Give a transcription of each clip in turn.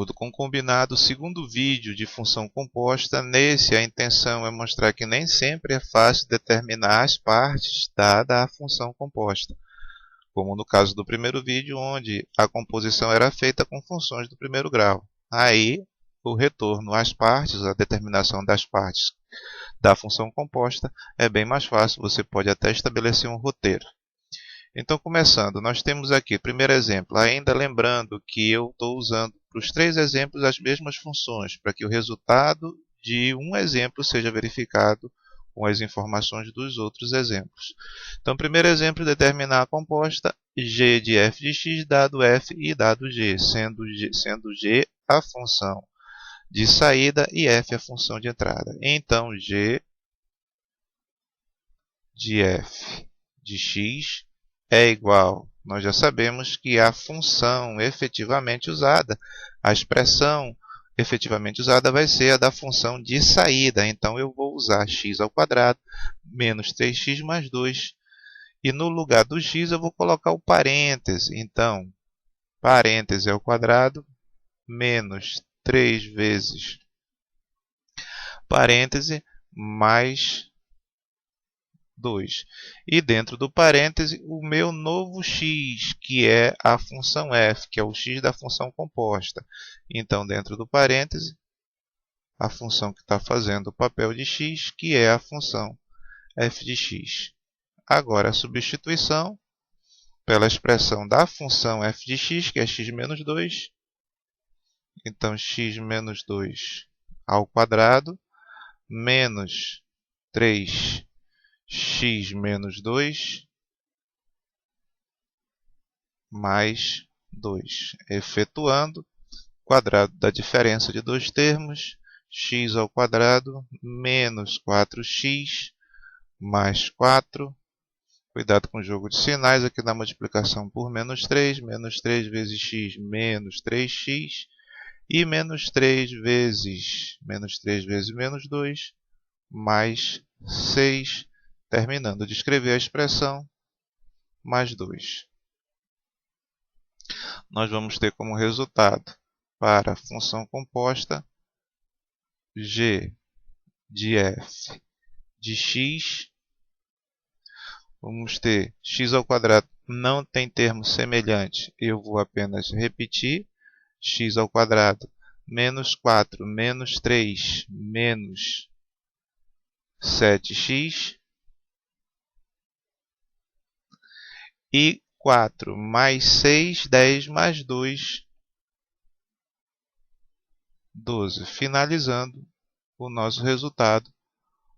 acordo com o combinado, segundo vídeo de função composta. Nesse, a intenção é mostrar que nem sempre é fácil determinar as partes dada a função composta, como no caso do primeiro vídeo, onde a composição era feita com funções do primeiro grau. Aí, o retorno às partes, a determinação das partes da função composta, é bem mais fácil, você pode até estabelecer um roteiro. Então, começando, nós temos aqui, primeiro exemplo, ainda lembrando que eu estou usando para os 3 exemplos as mesmas funções, para que o resultado de um exemplo seja verificado com as informações dos outros exemplos. Então, primeiro exemplo, determinar a composta g de f de x dado f e dado g, sendo g a função de saída e f a função de entrada. Então, g de f de x é igual, nós já sabemos que a função efetivamente usada, a expressão efetivamente usada vai ser a da função de saída. Então, eu vou usar x ao quadrado menos 3x mais 2. E no lugar do x eu vou colocar o parêntese. Então, parêntese ao quadrado menos 3 vezes parêntese mais 2. E dentro do parêntese, o meu novo x, que é a função f, que é o x da função composta. Então, dentro do parêntese, a função que está fazendo o papel de x, que é a função f de x. Agora, a substituição pela expressão da função f de x, que é x menos 2. Então, x menos 2 ao quadrado menos 3x menos 2 mais 2. Efetuando, quadrado da diferença de dois termos, x ao quadrado menos 4x mais 4. Cuidado com o jogo de sinais aqui na multiplicação por menos 3 vezes x menos 3x. E menos 3 vezes menos 2 mais 6. Terminando de escrever a expressão, mais 2. Nós vamos ter como resultado, para a função composta, g de f de x. Vamos ter x ao quadrado, não tem termo semelhante, eu vou apenas repetir. X ao quadrado menos 4 menos 3 menos 7x. E 4 mais 6, 10 mais 2, 12. Finalizando o nosso resultado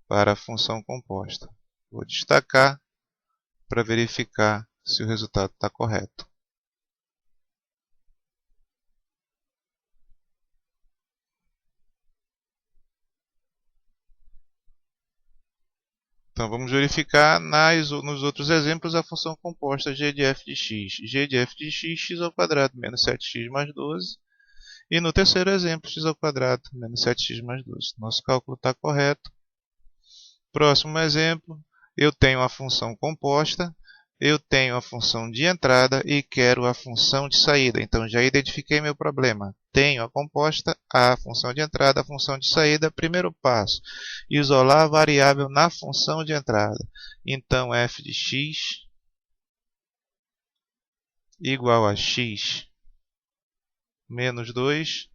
para a função composta. Vou destacar para verificar se o resultado está correto. Então, vamos verificar nos outros exemplos a função composta g de f de x. G de f de x, x ao quadrado menos 7x mais 12. E no terceiro exemplo, x ao quadrado menos 7x mais 12. Nosso cálculo está correto. Próximo exemplo, eu tenho a função composta, eu tenho a função de entrada e quero a função de saída. Então, já identifiquei meu problema. Tenho a composta, a função de entrada, a função de saída. Primeiro passo, isolar a variável na função de entrada. Então, f de x igual a x menos 2.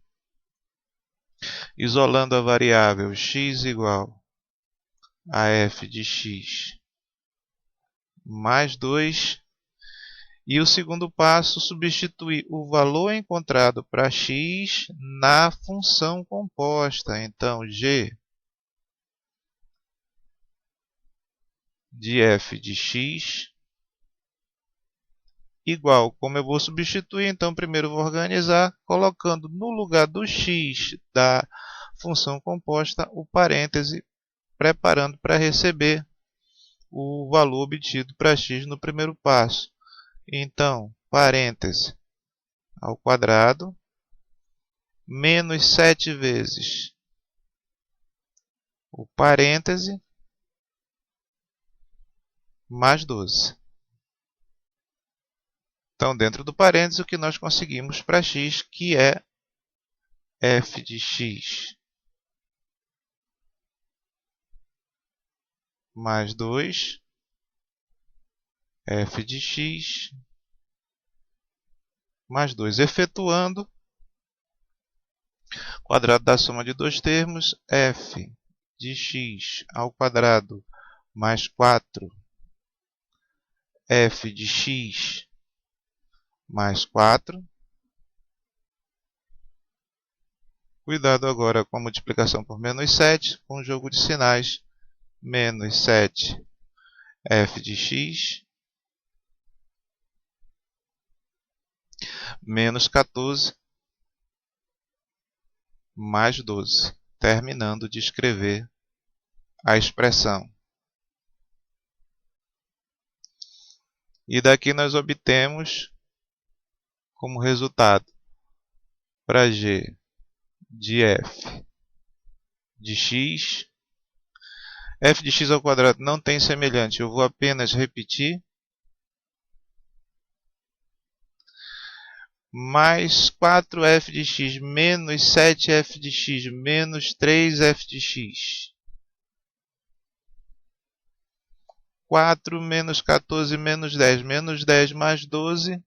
Isolando a variável x igual a f de x mais 2. E o segundo passo, substituir o valor encontrado para x na função composta. Então, g de f de x igual, como eu vou substituir, então primeiro eu vou organizar, colocando no lugar do x da função composta o parêntese, preparando para receber o valor obtido para x no primeiro passo. Então, parêntese ao quadrado, menos 7 vezes o parêntese, mais 12. Então, dentro do parêntese, o que nós conseguimos para x, que é f de x mais 2, f de x mais 2. Efetuando, quadrado da soma de dois termos, f de x ao quadrado mais 4, f de x mais 4. Cuidado agora com a multiplicação por menos 7, com o jogo de sinais. Menos 7, f de x, menos 14, mais 12, terminando de escrever a expressão. E daqui nós obtemos como resultado para g de f de x. F de x ao quadrado não tem semelhante, eu vou apenas repetir. Mais 4f de x menos 7f de x menos 3f de x. 4 menos 14 menos 10. Menos 10 mais 12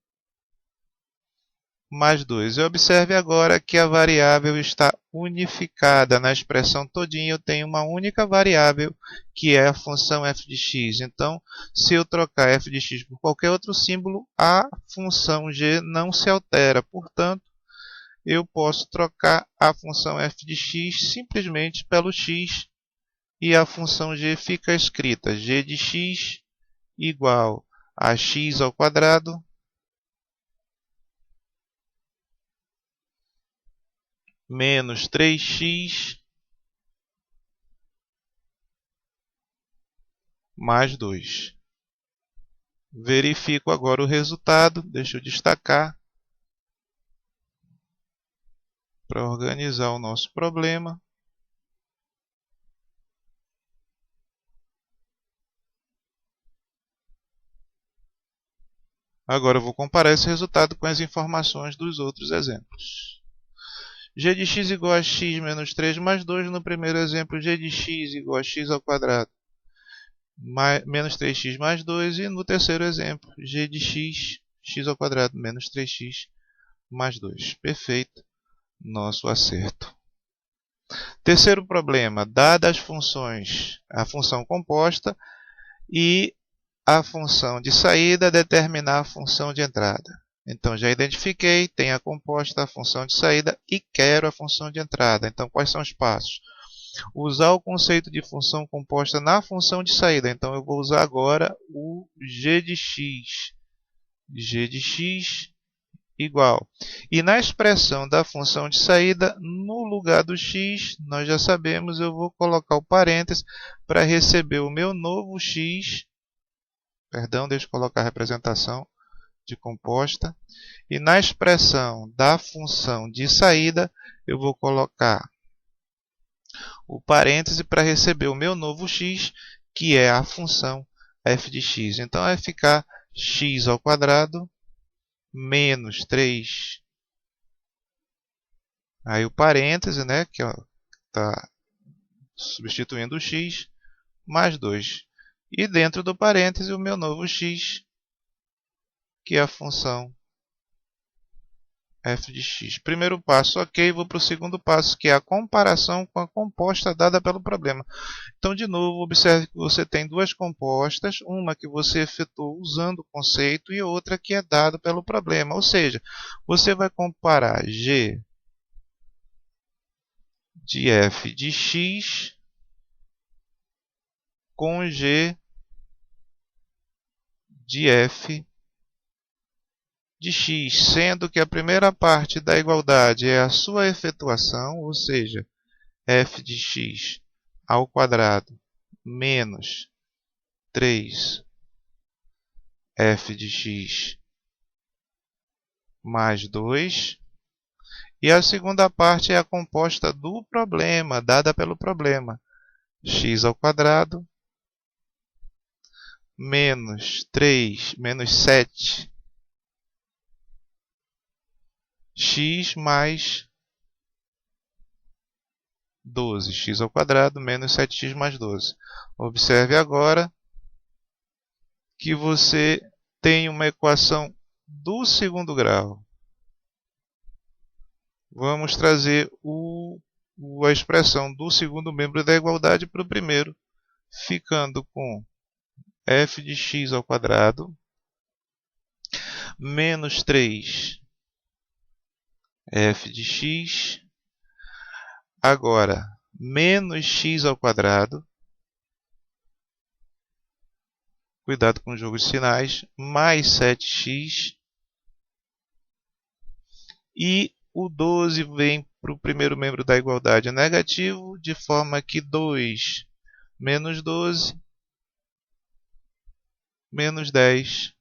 mais 2. E observe agora que a variável está unificada. Na expressão todinha eu tenho uma única variável, que é a função f de x. Então, se eu trocar f de x por qualquer outro símbolo, a função g não se altera. Portanto, eu posso trocar a função f de x simplesmente pelo x, e a função g fica escrita g de x igual a x ao quadrado menos 3x mais 2. Verifico agora o resultado. Deixa eu destacar para organizar o nosso problema. Agora eu vou comparar esse resultado com as informações dos outros exemplos. G de x igual a x menos 3 mais 2. No primeiro exemplo, g de x igual a x ao quadrado menos 3x mais 2. E no terceiro exemplo, g de x, x ao quadrado menos 3x mais 2. Perfeito. Nosso acerto. Terceiro problema, dadas as funções, a função composta e a função de saída, determinar a função de entrada. Então, já identifiquei, tem a composta, a função de saída e quero a função de entrada. Então, quais são os passos? Usar o conceito de função composta na função de saída. Então, eu vou usar agora o g de x. G de x igual. E na expressão da função de saída, no lugar do x, nós já sabemos, eu vou colocar o parênteses para receber o meu novo x. Perdão, deixa eu colocar a representação de composta. E na expressão da função de saída, eu vou colocar o parêntese para receber o meu novo x, que é a função f de x. Então, vai ficar x ao quadrado menos 3. Aí o parêntese, né, que está substituindo o x, mais 2. E dentro do parêntese, o meu novo x, que é a função f de x. Primeiro passo, ok. Vou para o segundo passo, que é a comparação com a composta dada pelo problema. Então, de novo, observe que você tem duas compostas, uma que você efetuou usando o conceito e outra que é dada pelo problema. Ou seja, você vai comparar g de f de x com g de f de x, sendo que a primeira parte da igualdade é a sua efetuação, ou seja, f de x ao quadrado menos 3 f de x mais 2. E a segunda parte é a composta do problema, dada pelo problema. X ao quadrado menos 7 x mais 12x² menos 7x mais 12. Observe agora que você tem uma equação do segundo grau. Vamos trazer a expressão do segundo membro da igualdade para o primeiro, ficando com f de x² menos 3 f de x, agora menos x², cuidado com o jogo de sinais, mais 7x, e o 12 vem para o primeiro membro da igualdade negativo, de forma que 2 menos 12 menos 10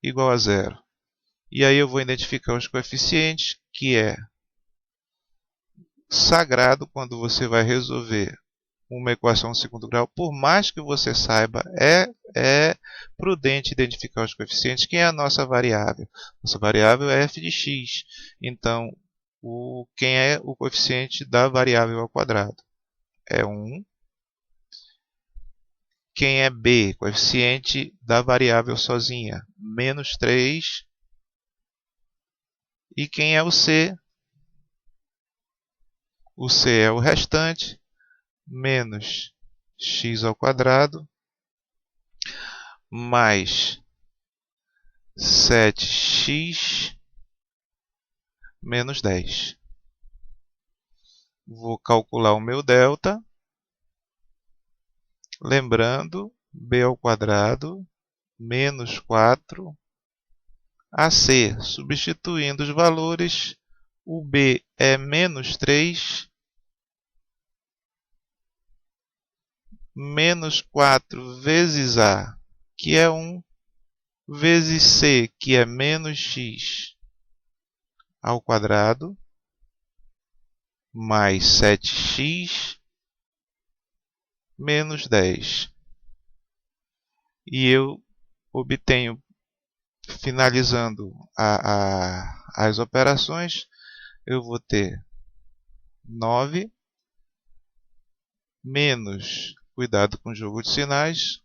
igual a 0. E aí eu vou identificar os coeficientes, que é sagrado quando você vai resolver uma equação de segundo grau. Por mais que você saiba, é prudente identificar os coeficientes. Quem é a nossa variável? Nossa variável é f de x. Então, quem é o coeficiente da variável ao quadrado? É 1. Quem é b? Coeficiente da variável sozinha? Menos 3. E quem é o c? O c é o restante, menos x² mais 7x menos 10. Vou calcular o meu delta. Lembrando, b² menos 4 AC. Substituindo os valores, o b é menos 3, menos 4 vezes a, que é 1, vezes c, que é menos x ao quadrado, mais 7x menos 10. E eu obtenho, finalizando as operações, eu vou ter 9 menos, cuidado com o jogo de sinais,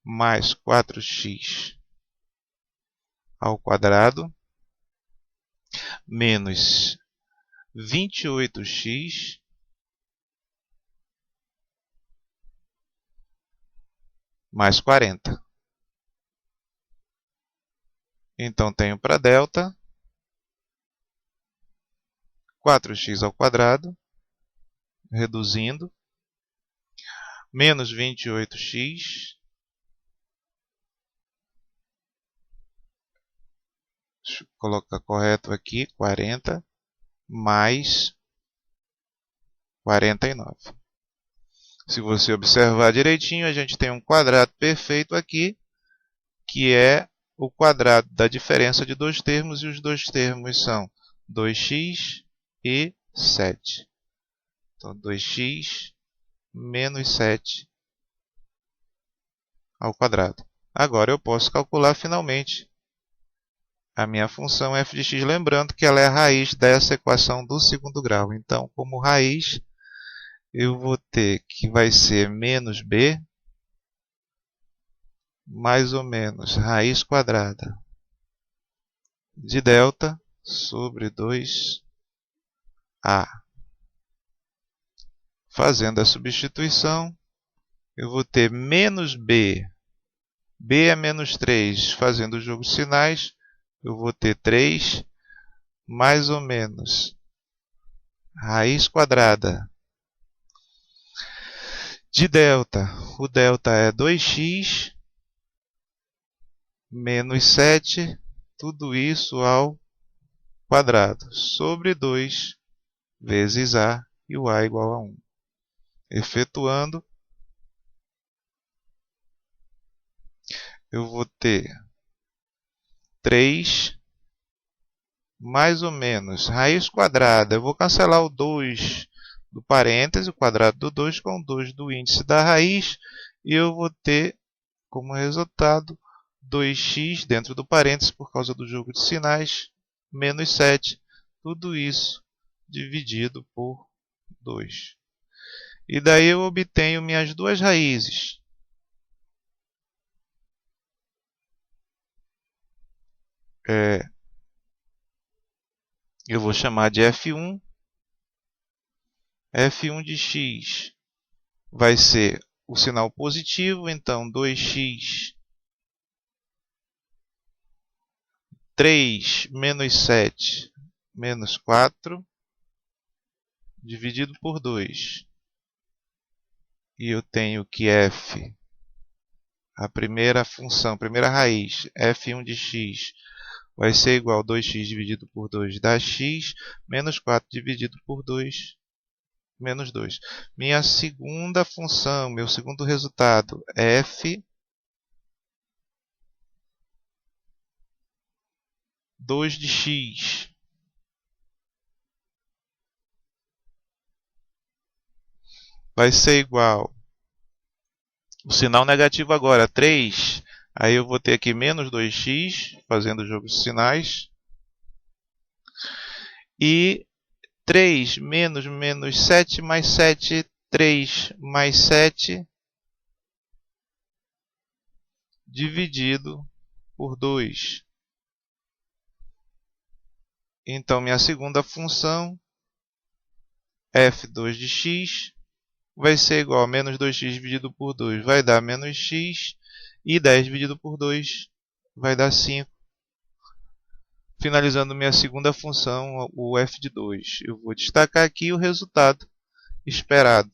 mais 4x ao quadrado, menos 28x mais 40. Então, tenho para delta 4x², reduzindo, menos 28x, deixa eu colocar correto aqui, 40, mais 49. Se você observar direitinho, a gente tem um quadrado perfeito aqui, que é o quadrado da diferença de dois termos, e os dois termos são 2x e 7. Então, 2x menos 7 ao quadrado. Agora eu posso calcular finalmente a minha função f de x, lembrando que ela é a raiz dessa equação do segundo grau. Então, como raiz, eu vou ter que vai ser menos b, mais ou menos raiz quadrada de delta sobre 2a. Fazendo a substituição, eu vou ter menos b, b é menos 3, fazendo o jogo de sinais, eu vou ter 3, mais ou menos raiz quadrada de delta. O delta é 2x menos 7, tudo isso ao quadrado, sobre 2 vezes a, e o a igual a 1. Efetuando, eu vou ter 3, mais ou menos, raiz quadrada. Eu vou cancelar o 2 do parêntese, o quadrado do 2, com o 2 do índice da raiz. E eu vou ter, como resultado, 2x dentro do parêntese, por causa do jogo de sinais, menos 7. Tudo isso dividido por 2. E daí eu obtenho minhas duas raízes. Eu vou chamar de F1. F1 de x vai ser o sinal positivo, então 2x 3 menos 7 menos 4 dividido por 2. E eu tenho que f, a primeira função, a primeira raiz, f1 de x, vai ser igual a 2x dividido por 2 dá x, menos 4 dividido por 2, menos 2. Minha segunda função, meu segundo resultado, f 2 de x vai ser igual, o sinal negativo agora, 3, aí eu vou ter aqui menos 2x, fazendo o jogo de sinais, e 3 menos 7 mais 7, 3 mais 7, dividido por 2. Então, minha segunda função, f2 de x, vai ser igual a menos 2x dividido por 2, vai dar menos x, e 10 dividido por 2 vai dar 5. Finalizando minha segunda função, o f de 2. Eu vou destacar aqui o resultado esperado,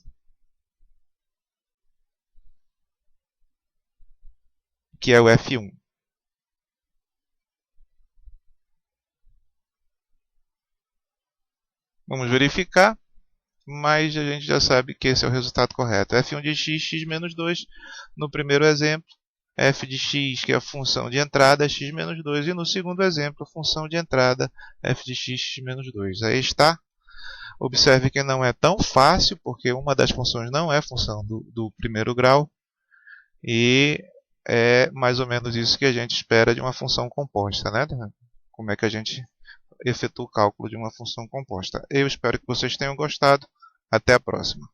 que é o f1. Vamos verificar, mas a gente já sabe que esse é o resultado correto. f1 de x, x menos 2, no primeiro exemplo. F de x, que é a função de entrada, é x menos 2. E no segundo exemplo, a função de entrada, f de x, x menos 2. Aí está. Observe que não é tão fácil, porque uma das funções não é função do primeiro grau. E é mais ou menos isso que a gente espera de uma função composta, né? Como é que a gente efetua o cálculo de uma função composta. Eu espero que vocês tenham gostado. Até a próxima.